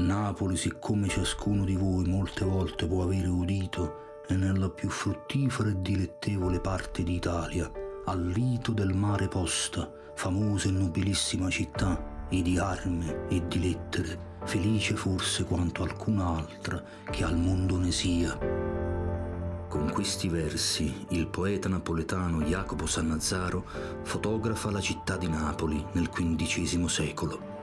Napoli, siccome ciascuno di voi molte volte può avere udito, è nella più fruttifera e dilettevole parte d'Italia, al lito del mare posta, famosa e nobilissima città, e di arme e di lettere, felice forse quanto alcuna altra che al mondo ne sia. Con questi versi il poeta napoletano Jacopo Sannazzaro fotografa la città di Napoli nel XV secolo.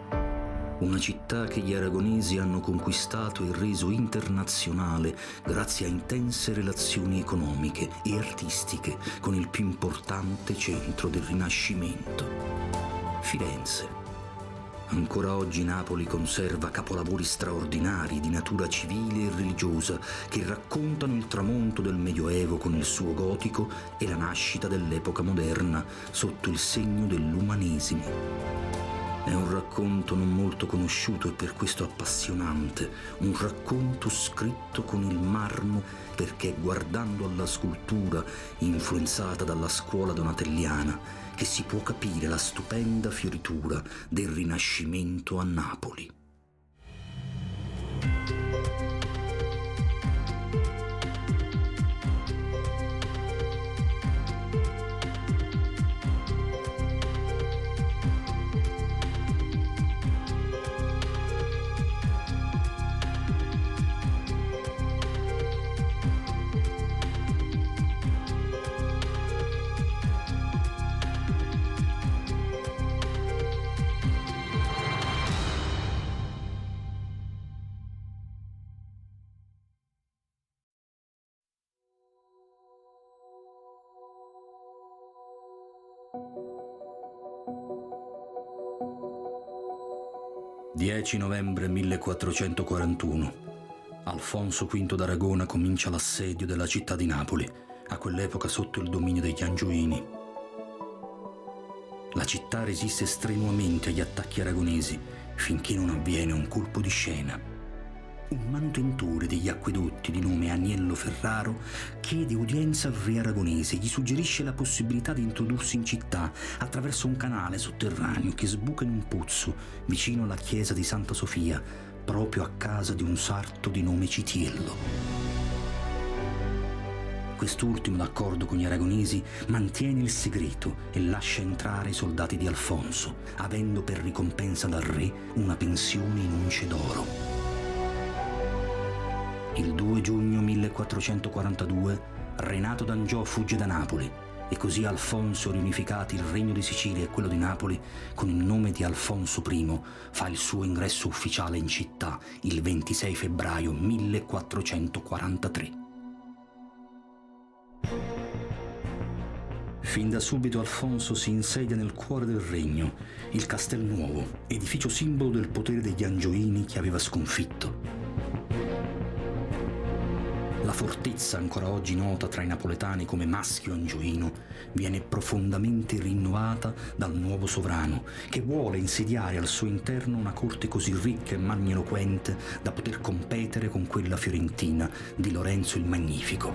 Una città che gli aragonesi hanno conquistato e reso internazionale grazie a intense relazioni economiche e artistiche con il più importante centro del Rinascimento, Firenze. Ancora oggi Napoli conserva capolavori straordinari di natura civile e religiosa che raccontano il tramonto del Medioevo con il suo gotico e la nascita dell'epoca moderna sotto il segno dell'umanesimo. È un racconto non molto conosciuto e per questo appassionante, un racconto scritto con il marmo perché guardando alla scultura influenzata dalla scuola donatelliana che si può capire la stupenda fioritura del Rinascimento a Napoli. «10 novembre 1441. Alfonso V d'Aragona comincia l'assedio della città di Napoli, a quell'epoca sotto il dominio degli Angioini. La città resiste strenuamente agli attacchi aragonesi finché non avviene un colpo di scena. Un manutentore degli acquedotti di nome Aniello Ferraro chiede udienza al re aragonese e gli suggerisce la possibilità di introdursi in città attraverso un canale sotterraneo che sbuca in un pozzo vicino alla chiesa di Santa Sofia, proprio a casa di un sarto di nome Citiello. Quest'ultimo, d'accordo con gli aragonesi, mantiene il segreto e lascia entrare i soldati di Alfonso, avendo per ricompensa dal re una pensione in unce d'oro. Il 2 giugno 1442 Renato d'Angiò fugge da Napoli e così Alfonso, riunificati il regno di Sicilia e quello di Napoli, con il nome di Alfonso I, fa il suo ingresso ufficiale in città il 26 febbraio 1443. Fin da subito Alfonso si insedia nel cuore del regno, il Castelnuovo, edificio simbolo del potere degli Angioini che aveva sconfitto. La fortezza, ancora oggi nota tra i napoletani come Maschio Angioino, viene profondamente rinnovata dal nuovo sovrano, che vuole insediare al suo interno una corte così ricca e magniloquente da poter competere con quella fiorentina di Lorenzo il Magnifico.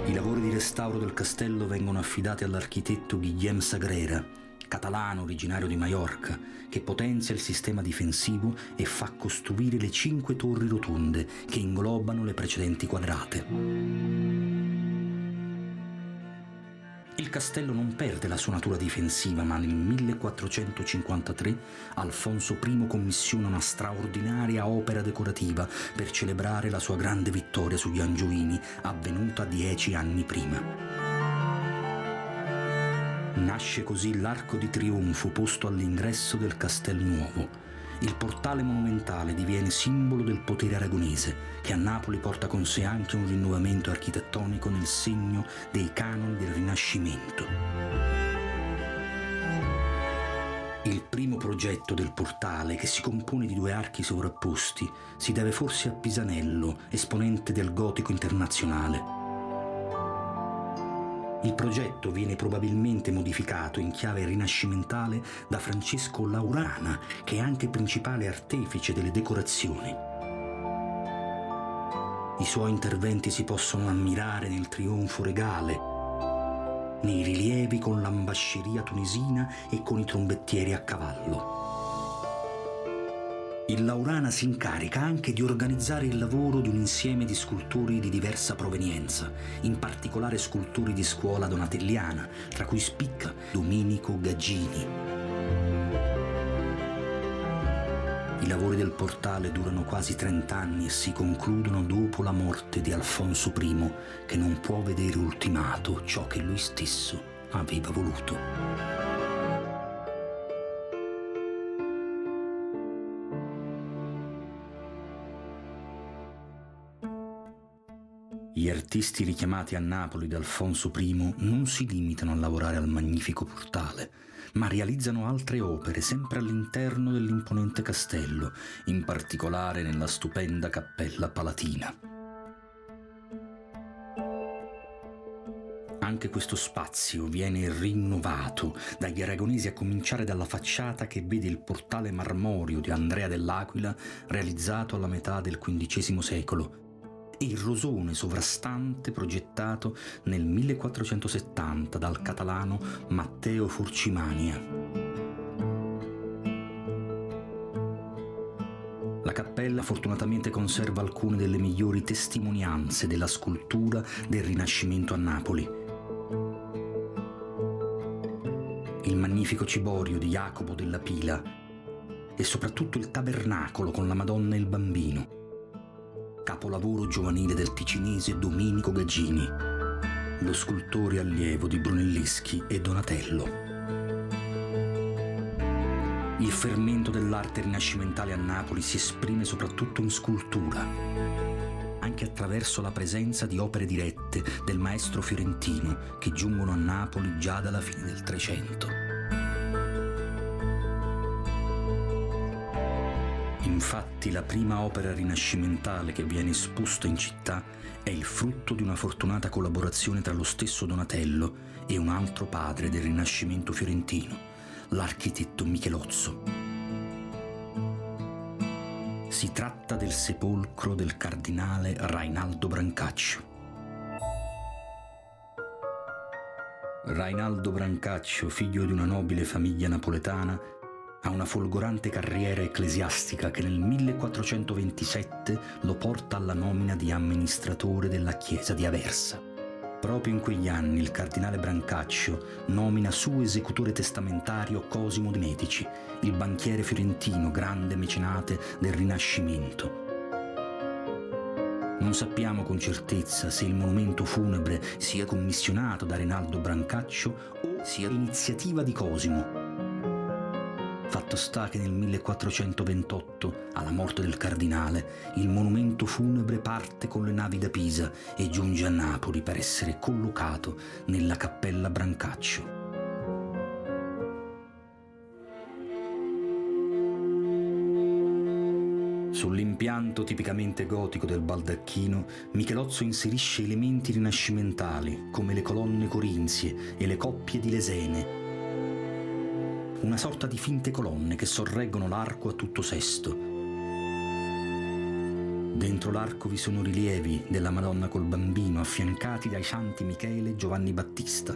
I lavori di restauro del castello vengono affidati all'architetto Guillem Sagrera, catalano originario di Maiorca, che potenzia il sistema difensivo e fa costruire le 5 torri rotonde che inglobano le precedenti quadrate. Il castello non perde la sua natura difensiva, ma nel 1453 Alfonso I commissiona una straordinaria opera decorativa per celebrare la sua grande vittoria sugli Angioini, avvenuta 10 anni prima. Nasce così l'arco di trionfo posto all'ingresso del Castelnuovo. Il portale monumentale diviene simbolo del potere aragonese, che a Napoli porta con sé anche un rinnovamento architettonico nel segno dei canoni del Rinascimento. Il primo progetto del portale, che si compone di 2 archi sovrapposti, si deve forse a Pisanello, esponente del gotico internazionale. Il progetto viene probabilmente modificato in chiave rinascimentale da Francesco Laurana, che è anche principale artefice delle decorazioni. I suoi interventi si possono ammirare nel trionfo regale, nei rilievi con l'ambasceria tunisina e con i trombettieri a cavallo. Il Laurana si incarica anche di organizzare il lavoro di un insieme di scultori di diversa provenienza, in particolare scultori di scuola donatelliana, tra cui spicca Domenico Gaggini. I lavori del portale durano quasi 30 anni e si concludono dopo la morte di Alfonso I, che non può vedere ultimato ciò che lui stesso aveva voluto. Gli artisti richiamati a Napoli da Alfonso I non si limitano a lavorare al magnifico portale, ma realizzano altre opere sempre all'interno dell'imponente castello, in particolare nella stupenda Cappella Palatina. Anche questo spazio viene rinnovato dagli aragonesi, a cominciare dalla facciata che vede il portale marmoreo di Andrea dell'Aquila, realizzato alla metà del XV secolo, e il rosone sovrastante progettato nel 1470 dal catalano Matteo Forcimania. La cappella fortunatamente conserva alcune delle migliori testimonianze della scultura del Rinascimento a Napoli. Il magnifico ciborio di Jacopo della Pila e soprattutto il tabernacolo con la Madonna e il Bambino, capolavoro giovanile del ticinese Domenico Gaggini, lo scultore allievo di Brunelleschi e Donatello. Il fermento dell'arte rinascimentale a Napoli si esprime soprattutto in scultura, anche attraverso la presenza di opere dirette del maestro fiorentino che giungono a Napoli già dalla fine del Trecento. Infatti la prima opera rinascimentale che viene esposta in città è il frutto di una fortunata collaborazione tra lo stesso Donatello e un altro padre del Rinascimento fiorentino, l'architetto Michelozzo. Si tratta del sepolcro del cardinale Rainaldo Brancaccio. Rainaldo Brancaccio, figlio di una nobile famiglia napoletana, ha una folgorante carriera ecclesiastica che nel 1427 lo porta alla nomina di amministratore della chiesa di Aversa. Proprio in quegli anni il cardinale Brancaccio nomina suo esecutore testamentario Cosimo de' Medici, il banchiere fiorentino, grande mecenate del Rinascimento. Non sappiamo con certezza se il monumento funebre sia commissionato da Rainaldo Brancaccio o sia iniziativa di Cosimo. Fatto sta che nel 1428, alla morte del cardinale, il monumento funebre parte con le navi da Pisa e giunge a Napoli per essere collocato nella Cappella Brancaccio. Sull'impianto tipicamente gotico del baldacchino, Michelozzo inserisce elementi rinascimentali come le colonne corinzie e le coppie di lesene, una sorta di finte colonne che sorreggono l'arco a tutto sesto. Dentro l'arco vi sono rilievi della Madonna col Bambino affiancati dai santi Michele e Giovanni Battista.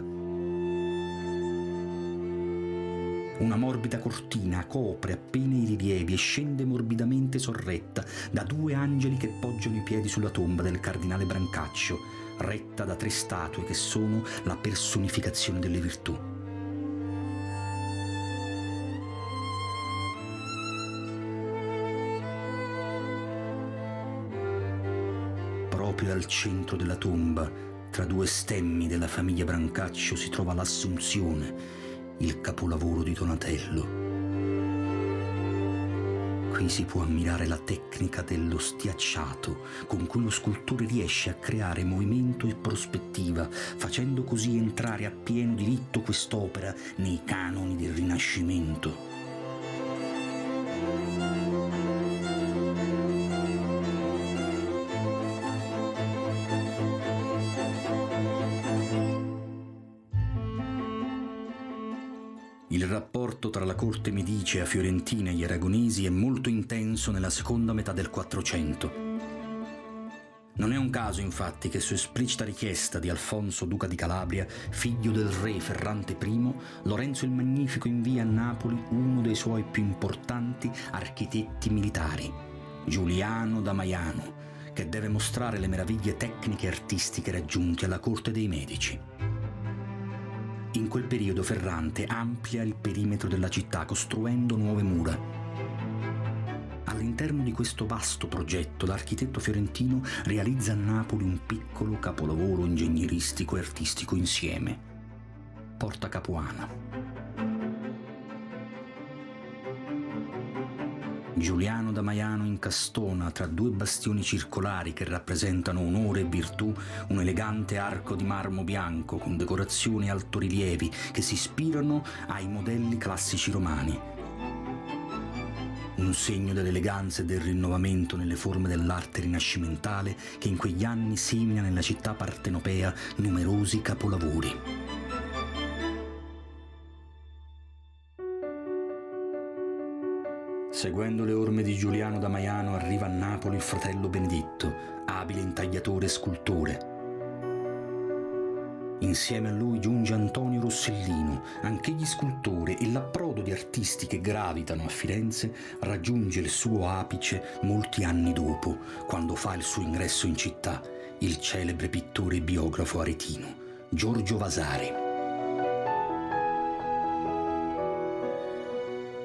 Una morbida cortina copre appena i rilievi e scende morbidamente sorretta da due angeli che poggiano i piedi sulla tomba del cardinale Brancaccio, retta da tre statue che sono la personificazione delle virtù. Proprio al centro della tomba, tra due stemmi della famiglia Brancaccio, si trova l'Assunzione, il capolavoro di Donatello. Qui si può ammirare la tecnica dello stiacciato, con cui lo scultore riesce a creare movimento e prospettiva, facendo così entrare a pieno diritto quest'opera nei canoni del Rinascimento. Il rapporto tra la corte medicea, fiorentina e gli aragonesi è molto intenso nella seconda metà del Quattrocento. Non è un caso, infatti, che su esplicita richiesta di Alfonso, duca di Calabria, figlio del re Ferrante I, Lorenzo il Magnifico invia a Napoli uno dei suoi più importanti architetti militari, Giuliano da Maiano, che deve mostrare le meraviglie tecniche e artistiche raggiunte alla corte dei Medici. In quel periodo Ferrante amplia il perimetro della città costruendo nuove mura. All'interno di questo vasto progetto, l'architetto fiorentino realizza a Napoli un piccolo capolavoro ingegneristico e artistico insieme: Porta Capuana. Giuliano da Maiano incastona tra due bastioni circolari che rappresentano onore e virtù un elegante arco di marmo bianco con decorazioni e altorilievi che si ispirano ai modelli classici romani. Un segno dell'eleganza e del rinnovamento nelle forme dell'arte rinascimentale che in quegli anni semina nella città partenopea numerosi capolavori. Seguendo le orme di Giuliano da Maiano arriva a Napoli il fratello Benedetto, abile intagliatore e scultore. Insieme a lui giunge Antonio Rossellino, anch'egli scultore, e l'approdo di artisti che gravitano a Firenze raggiunge il suo apice molti anni dopo, quando fa il suo ingresso in città il celebre pittore e biografo aretino, Giorgio Vasari.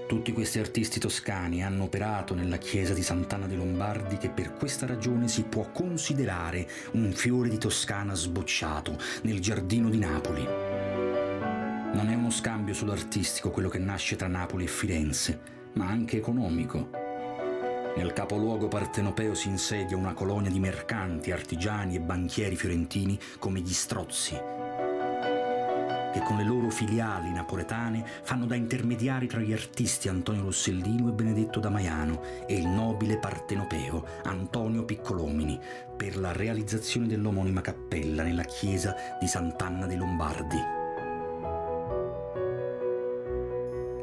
Tutti questi artisti toscani hanno operato nella chiesa di Sant'Anna dei Lombardi, che per questa ragione si può considerare un fiore di Toscana sbocciato nel giardino di Napoli. Non è uno scambio solo artistico quello che nasce tra Napoli e Firenze, ma anche economico. Nel capoluogo partenopeo si insedia una colonia di mercanti, artigiani e banchieri fiorentini come gli Strozzi, che con le loro filiali napoletane fanno da intermediari tra gli artisti Antonio Rossellino e Benedetto da Maiano e il nobile partenopeo Antonio Piccolomini per la realizzazione dell'omonima cappella nella chiesa di Sant'Anna dei Lombardi.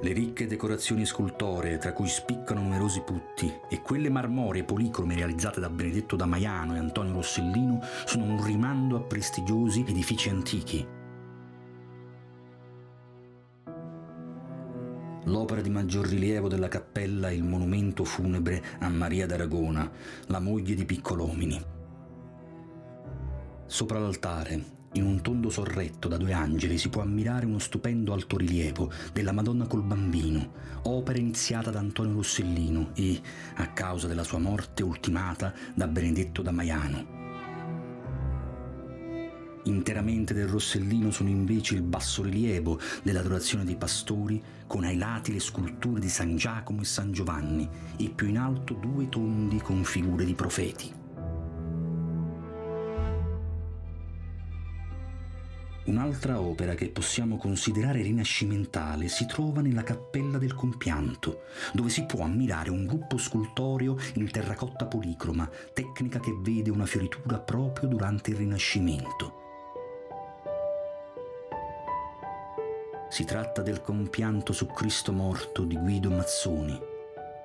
Le ricche decorazioni scultoree, tra cui spiccano numerosi putti, e quelle marmoree policrome realizzate da Benedetto da Maiano e Antonio Rossellino sono un rimando a prestigiosi edifici antichi. L'opera di maggior rilievo della cappella è il monumento funebre a Maria d'Aragona, la moglie di Piccolomini. Sopra l'altare, in un tondo sorretto da due angeli, si può ammirare uno stupendo altorilievo della Madonna col Bambino, opera iniziata da Antonio Rossellino e, a causa della sua morte, ultimata da Benedetto da Maiano. Interamente del Rossellino sono invece il bassorilievo dell'Adorazione dei Pastori, con ai lati le sculture di San Giacomo e San Giovanni, e più in alto due tondi con figure di profeti. Un'altra opera che possiamo considerare rinascimentale si trova nella Cappella del Compianto, dove si può ammirare un gruppo scultoreo in terracotta policroma, tecnica che vede una fioritura proprio durante il Rinascimento. Si tratta del Compianto su Cristo morto di Guido Mazzoni,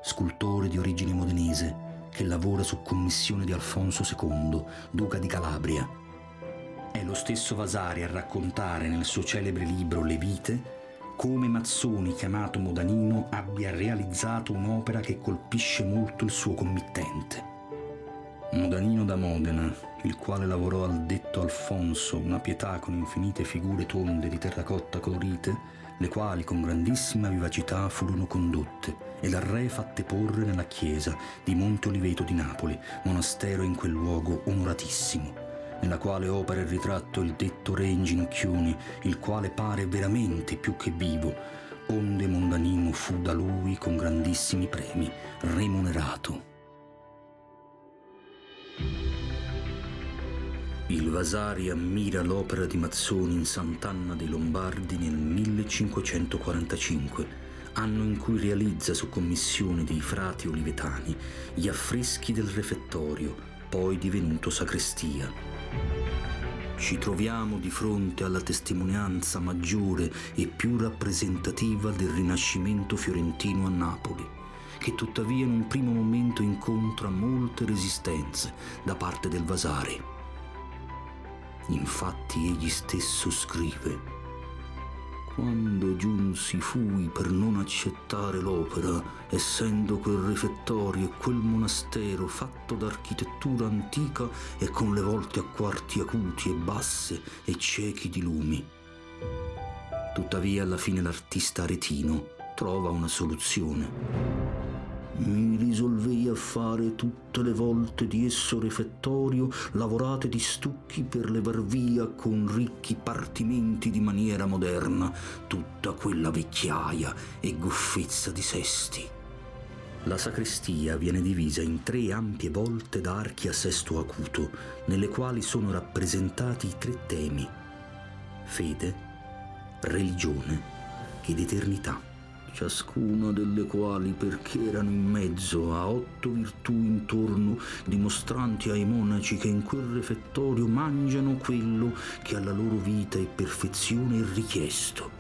scultore di origine modenese che lavora su commissione di Alfonso II, duca di Calabria. È lo stesso Vasari a raccontare nel suo celebre libro Le Vite come Mazzoni, chiamato Modanino, abbia realizzato un'opera che colpisce molto il suo committente. Modanino da Modena, il quale lavorò al detto Alfonso una pietà con infinite figure tonde di terracotta colorite, le quali con grandissima vivacità furono condotte e dal re fatte porre nella chiesa di Monte Oliveto di Napoli, monastero in quel luogo onoratissimo, nella quale opera il ritratto il detto re in ginocchioni, il quale pare veramente più che vivo, onde Mondanino fu da lui con grandissimi premi remunerato. Il Vasari ammira l'opera di Mazzoni in Sant'Anna dei Lombardi nel 1545, anno in cui realizza su commissione dei frati olivetani gli affreschi del refettorio, poi divenuto sacrestia. Ci troviamo di fronte alla testimonianza maggiore e più rappresentativa del Rinascimento fiorentino a Napoli, che tuttavia in un primo momento incontra molte resistenze da parte del Vasari. Infatti egli stesso scrive: «Quando giunsi fui per non accettare l'opera, essendo quel refettorio e quel monastero fatto d'architettura antica e con le volte a quarti acuti e basse e ciechi di lumi». Tuttavia alla fine l'artista aretino trova una soluzione. «Mi risolvei a fare tutte le volte di esso refettorio lavorate di stucchi per levar via con ricchi partimenti di maniera moderna tutta quella vecchiaia e goffezza di sesti». La sacrestia viene divisa in 3 ampie volte da archi a sesto acuto, nelle quali sono rappresentati i 3 temi: fede, religione ed eternità, ciascuna delle quali, perché erano in mezzo a 8 virtù intorno, dimostranti ai monaci che in quel refettorio mangiano quello che alla loro vita e perfezione è richiesto,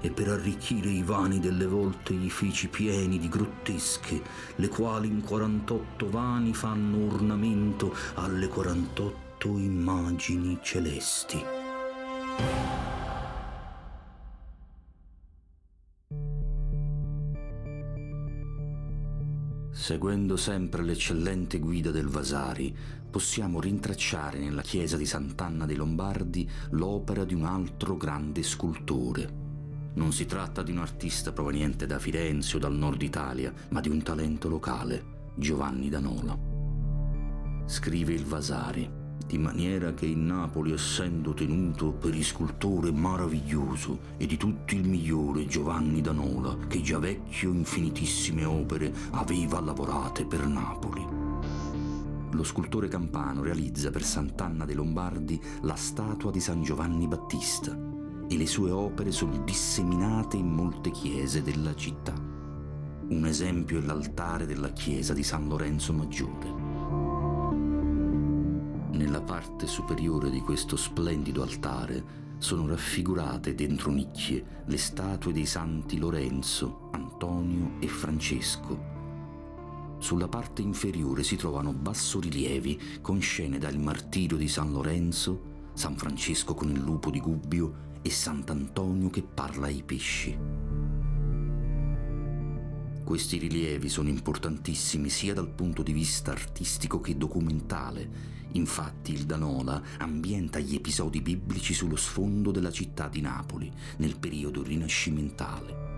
e per arricchire i vani delle volte gli feci pieni di grottesche, le quali in 48 vani fanno ornamento alle 48 immagini celesti. Seguendo sempre l'eccellente guida del Vasari, possiamo rintracciare nella chiesa di Sant'Anna dei Lombardi l'opera di un altro grande scultore. Non si tratta di un artista proveniente da Firenze o dal nord Italia, ma di un talento locale, Giovanni da Nola. Scrive il Vasari: «Di maniera che in Napoli, essendo tenuto per iscultore maraviglioso e di tutti il migliore Giovanni da Nola, che già vecchio infinitissime opere aveva lavorate per Napoli». Lo scultore campano realizza per Sant'Anna dei Lombardi la statua di San Giovanni Battista e le sue opere sono disseminate in molte chiese della città. Un esempio è l'altare della chiesa di San Lorenzo Maggiore. Nella parte superiore di questo splendido altare sono raffigurate dentro nicchie le statue dei santi Lorenzo, Antonio e Francesco. Sulla parte inferiore si trovano bassorilievi con scene dal martirio di San Lorenzo, San Francesco con il lupo di Gubbio e Sant'Antonio che parla ai pesci. Questi rilievi sono importantissimi sia dal punto di vista artistico che documentale. Infatti il da Nola ambienta gli episodi biblici sullo sfondo della città di Napoli, nel periodo rinascimentale.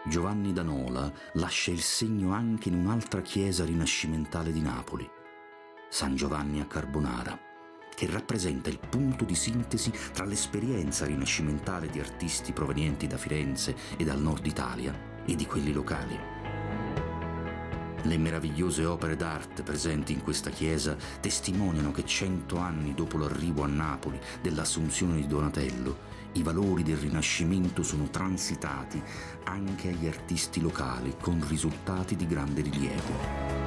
Giovanni da Nola lascia il segno anche in un'altra chiesa rinascimentale di Napoli, San Giovanni a Carbonara, che rappresenta il punto di sintesi tra l'esperienza rinascimentale di artisti provenienti da Firenze e dal nord Italia e di quelli locali. Le meravigliose opere d'arte presenti in questa chiesa testimoniano che 100 anni dopo l'arrivo a Napoli dell'Assunzione di Donatello, i valori del Rinascimento sono transitati anche agli artisti locali con risultati di grande rilievo.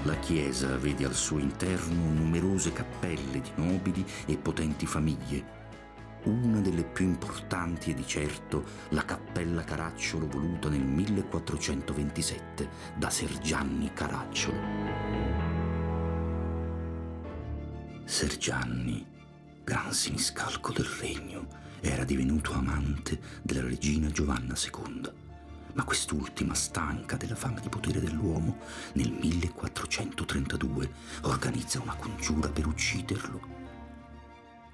La chiesa vede al suo interno numerose cappelle di nobili e potenti famiglie. Una delle più importanti è di certo la Cappella Caracciolo voluta nel 1427 da Ser Gianni Caracciolo. Ser Gianni, gran siniscalco del regno, era divenuto amante della regina Giovanna II, ma quest'ultima, stanca della fama di potere dell'uomo, nel 1432 organizza una congiura per ucciderlo.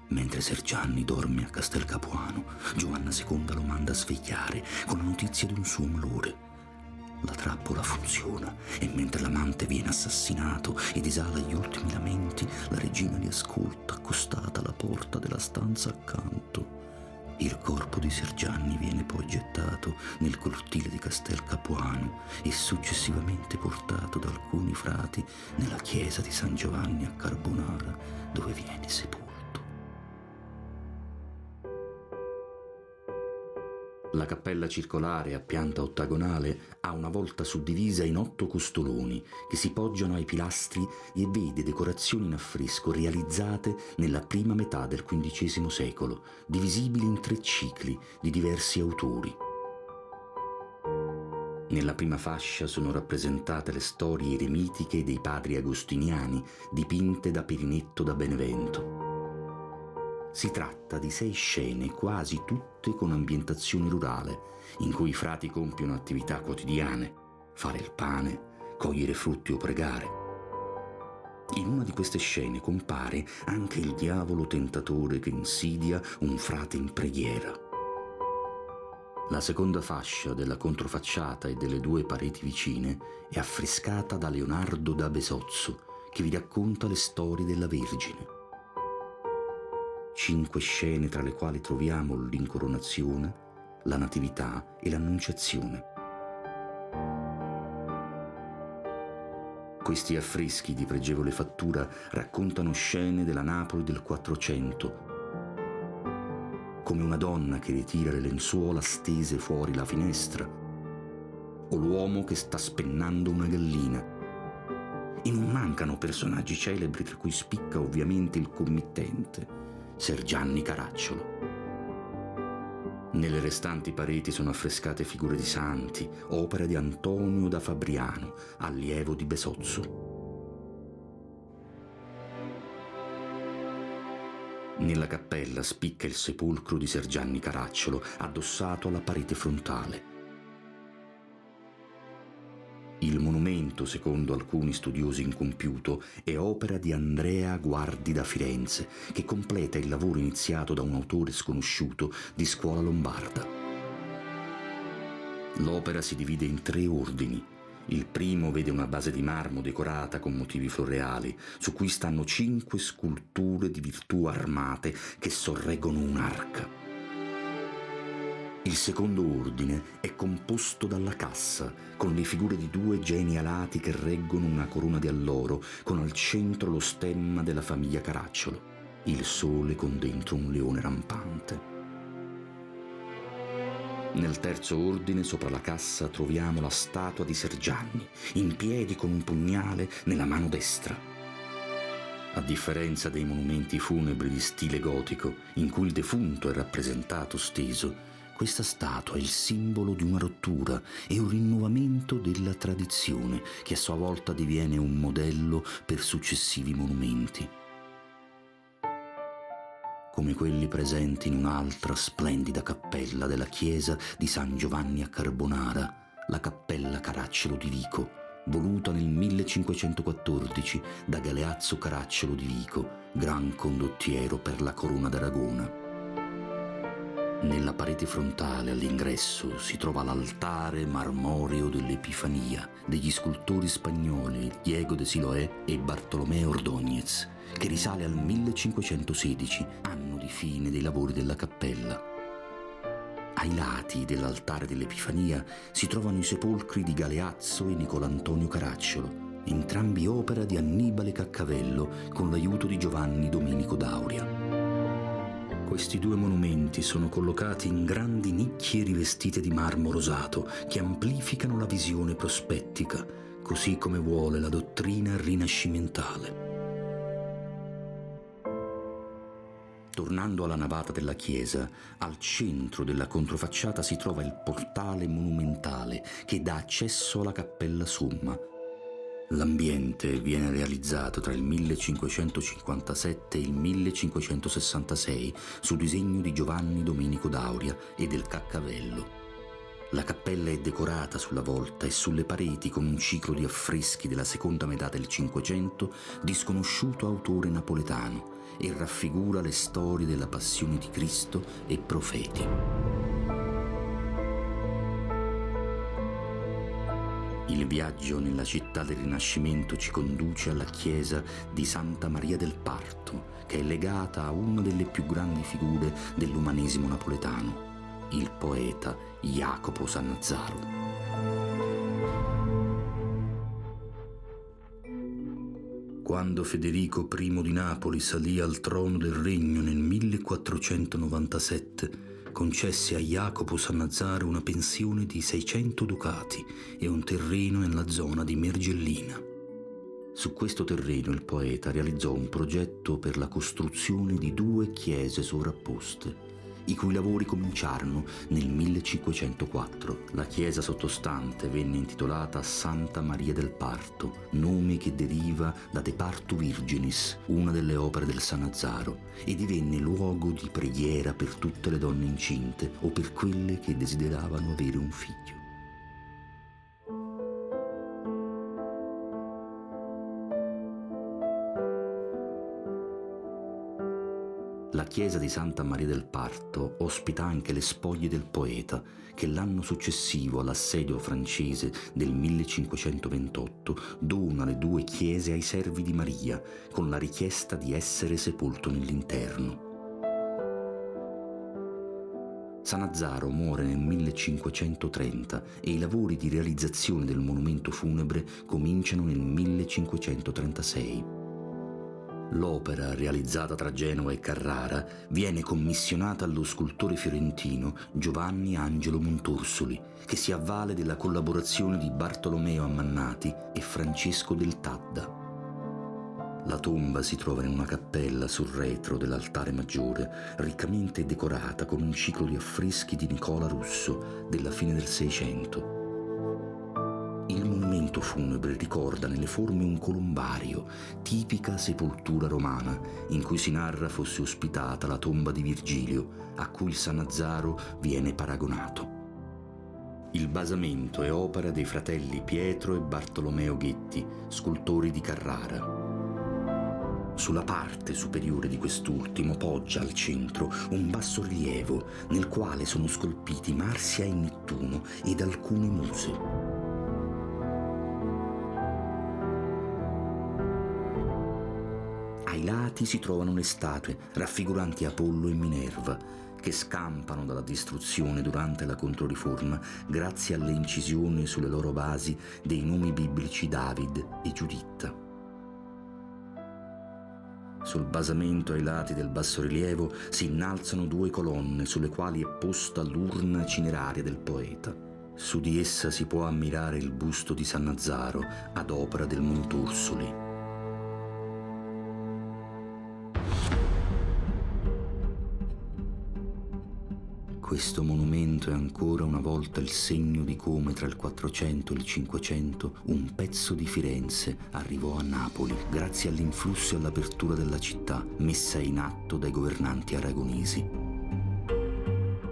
Mentre Ser Gianni dorme a Castel Capuano, Giovanna II lo manda a svegliare con la notizia di un suo malore. La trappola funziona e mentre l'amante viene assassinato ed esala gli ultimi lamenti, la regina li ascolta accostata alla porta della stanza accanto. Il corpo di Ser Gianni viene poi gettato nel cortile di Castel Capuano e successivamente portato da alcuni frati nella chiesa di San Giovanni a Carbonara, dove viene sepolto. La cappella circolare a pianta ottagonale ha una volta suddivisa in 8 costoloni che si poggiano ai pilastri e vede decorazioni in affresco realizzate nella prima metà del XV secolo, divisibili in 3 cicli di diversi autori. Nella prima fascia sono rappresentate le storie eremitiche dei padri agostiniani, dipinte da Pirinetto da Benevento. Si tratta di 6 scene, quasi tutte con ambientazione rurale, in cui i frati compiono attività quotidiane, fare il pane, cogliere frutti o pregare. In una di queste scene compare anche il diavolo tentatore che insidia un frate in preghiera. La seconda fascia della controfacciata e delle 2 pareti vicine è affrescata da Leonardo da Besozzo, che vi racconta le storie della Vergine. 5 scene tra le quali troviamo l'incoronazione, la Natività e l'Annunciazione. Questi affreschi di pregevole fattura raccontano scene della Napoli del 400, come una donna che ritira le lenzuola stese fuori la finestra, o l'uomo che sta spennando una gallina. E non mancano personaggi celebri, tra cui spicca ovviamente il committente, Ser Gianni Caracciolo. Nelle restanti pareti sono affrescate figure di santi, opera di Antonio da Fabriano, allievo di Besozzo. Nella cappella spicca il sepolcro di Ser Gianni Caracciolo, addossato alla parete frontale. Il monumento, secondo alcuni studiosi incompiuto, è opera di Andrea Guardi da Firenze, che completa il lavoro iniziato da un autore sconosciuto di scuola lombarda. L'opera si divide in 3 ordini. Il primo vede una base di marmo decorata con motivi floreali, su cui stanno 5 sculture di virtù armate che sorreggono un'arca. Il secondo ordine è composto dalla cassa, con le figure di 2 geni alati che reggono una corona di alloro, con al centro lo stemma della famiglia Caracciolo, il sole con dentro un leone rampante. Nel terzo ordine, sopra la cassa, troviamo la statua di Ser Gianni, in piedi con un pugnale nella mano destra. A differenza dei monumenti funebri di stile gotico, in cui il defunto è rappresentato steso, questa statua è il simbolo di una rottura e un rinnovamento della tradizione, che a sua volta diviene un modello per successivi monumenti, come quelli presenti in un'altra splendida cappella della chiesa di San Giovanni a Carbonara, la Cappella Caracciolo di Vico, voluta nel 1514 da Galeazzo Caracciolo di Vico, gran condottiero per la Corona d'Aragona. Nella parete frontale all'ingresso si trova l'altare marmoreo dell'Epifania degli scultori spagnoli Diego de Siloé e Bartolomeo Ordóñez, che risale al 1516, anno di fine dei lavori della cappella. Ai lati dell'altare dell'Epifania si trovano i sepolcri di Galeazzo e Nicolantonio Caracciolo, entrambi opera di Annibale Caccavello con l'aiuto di Giovanni Domenico Dauria. Questi 2 monumenti sono collocati in grandi nicchie rivestite di marmo rosato che amplificano la visione prospettica, così come vuole la dottrina rinascimentale. Tornando alla navata della chiesa, al centro della controfacciata si trova il portale monumentale che dà accesso alla cappella somma. L'ambiente viene realizzato tra il 1557 e il 1566 su disegno di Giovanni Domenico Dauria e del Caccavello. La cappella è decorata sulla volta e sulle pareti con un ciclo di affreschi della seconda metà del Cinquecento di sconosciuto autore napoletano e raffigura le storie della passione di Cristo e profeti. Il viaggio nella città del Rinascimento ci conduce alla chiesa di Santa Maria del Parto, che è legata a una delle più grandi figure dell'umanesimo napoletano, il poeta Jacopo Sannazzaro. Quando Federico I di Napoli salì al trono del regno nel 1497, concesse a Jacopo Sannazzaro una pensione di 600 ducati e un terreno nella zona di Mergellina. Su questo terreno il poeta realizzò un progetto per la costruzione di 2 chiese sovrapposte, i cui lavori cominciarono nel 1504. La chiesa sottostante venne intitolata Santa Maria del Parto, nome che deriva da De Partu Virginis, una delle opere del Sannazaro, e divenne luogo di preghiera per tutte le donne incinte o per quelle che desideravano avere un figlio. La chiesa di Santa Maria del Parto ospita anche le spoglie del poeta, che l'anno successivo all'assedio francese del 1528 dona le 2 chiese ai servi di Maria, con la richiesta di essere sepolto nell'interno. Sannazzaro muore nel 1530 e i lavori di realizzazione del monumento funebre cominciano nel 1536. L'opera, realizzata tra Genova e Carrara, viene commissionata allo scultore fiorentino Giovanni Angelo Montursoli, che si avvale della collaborazione di Bartolomeo Ammannati e Francesco del Tadda. La tomba si trova in una cappella sul retro dell'altare maggiore, riccamente decorata con un ciclo di affreschi di Nicola Russo della fine del Seicento. Il monumento funebre ricorda nelle forme un colombario, tipica sepoltura romana, in cui si narra fosse ospitata la tomba di Virgilio, a cui il Sannazzaro viene paragonato. Il basamento è opera dei fratelli Pietro e Bartolomeo Ghetti, scultori di Carrara. Sulla parte superiore di quest'ultimo poggia al centro un bassorilievo nel quale sono scolpiti Marsia e Nettuno ed alcune muse. Ai lati si trovano le statue raffiguranti Apollo e Minerva, che scampano dalla distruzione durante la Controriforma grazie alle incisioni sulle loro basi dei nomi biblici David e Giuditta. Sul basamento ai lati del bassorilievo si innalzano 2 colonne sulle quali è posta l'urna cineraria del poeta. Su di essa si può ammirare il busto di Sannazzaro ad opera del Montursoli. Questo monumento è ancora una volta il segno di come tra il 400 e il 500 un pezzo di Firenze arrivò a Napoli grazie all'influsso e all'apertura della città messa in atto dai governanti aragonesi.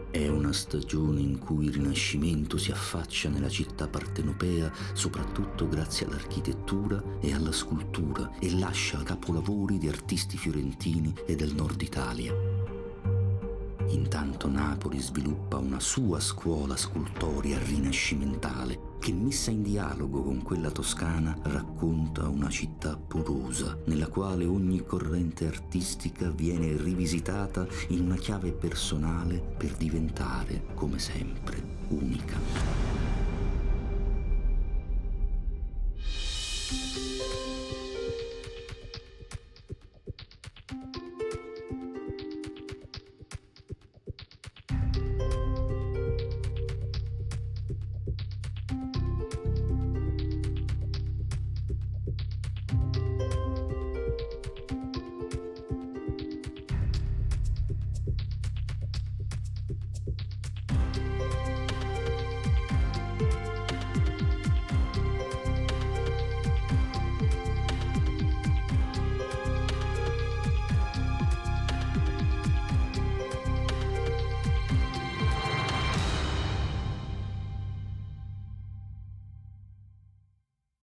È una stagione in cui il Rinascimento si affaccia nella città partenopea soprattutto grazie all'architettura e alla scultura e lascia capolavori di artisti fiorentini e del nord Italia. Intanto Napoli sviluppa una sua scuola scultoria rinascimentale che, messa in dialogo con quella toscana, racconta una città porosa nella quale ogni corrente artistica viene rivisitata in una chiave personale per diventare, come sempre, unica.